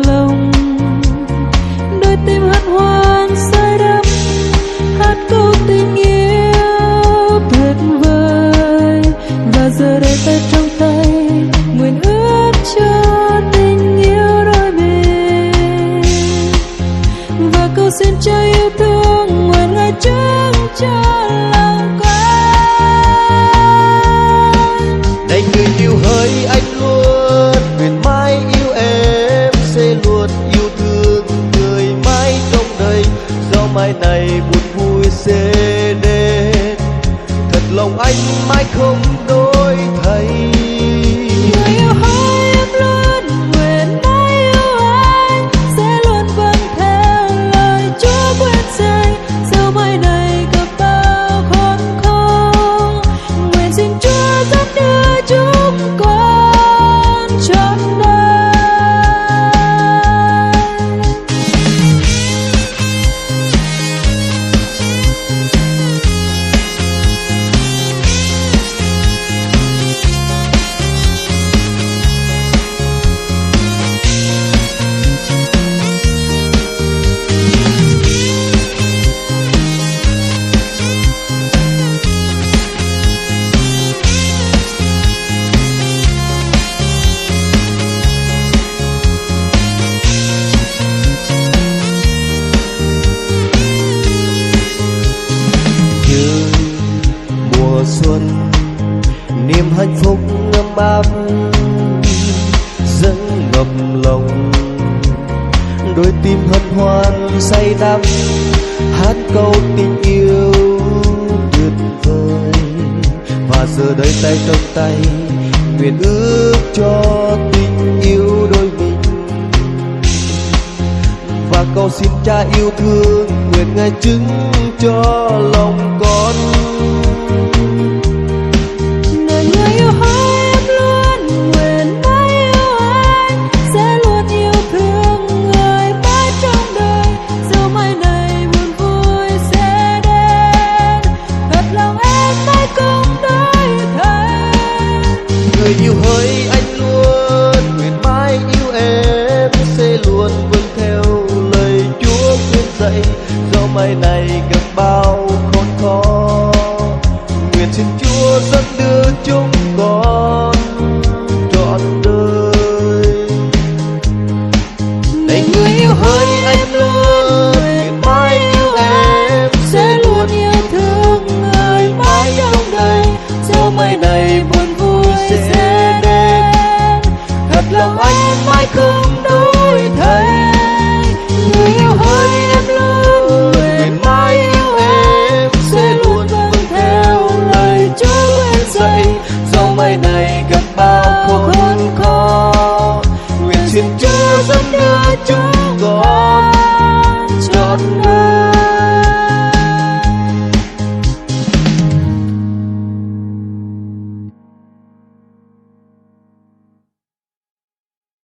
lòng. Đôi tim hân hoan say đắm, hát câu tình yêu tuyệt vời. Và giờ đây tay trong tay, nguyện ước cho tình yêu đôi bên. Và câu xin cho yêu thương, nguyện ngài chứng cho lòng con. Này người yêu hỡi anh luôn, nguyện mãi yêu em, sẽ luôn yêu thương người mãi trong đời. Do mai này buồn vui sẽ đến, thật lòng anh mãi không đổi thay. Người yêu hỡi em luôn, nguyện mãi yêu anh, sẽ luôn vâng theo lời Chúa khuyên dạy. Dẫu mai này gặp bao khốn khó, nguyện xin Chúa dẫn đưa chúng con trọn đời. Xuân niềm hạnh phúc ấm áp dâng ngập lòng, đôi tim hân hoan say đắm, hát câu tình yêu tuyệt vời. Và giờ đây tay trong tay, nguyện ước cho tình yêu đôi mình. Và cầu xin Cha yêu thương, nguyện ngài chứng cho lòng con. Người yêu hỡi anh luôn, nguyện mãi yêu em, sẽ luôn vâng theo lời Chúa khuyên dạy. Do mai này gặp bao khốn khó, nguyện xin Chúa dẫn đưa chúng con trọn đời. Này người yêu hỡi anh luôn, nguyện mãi yêu em, sẽ luôn yêu thương người mãi trong đời. Do mai này buồn vui sẽ đến, thật lòng anh mãi không đổi thay. Người yêu hỡi em luôn, nguyện mãi yêu em, sẽ luôn vâng theo lời Chúa khuyên dạy. Do mai này gặp bao khốn khó, nguyện xin Chúa dẫn đưa chúng con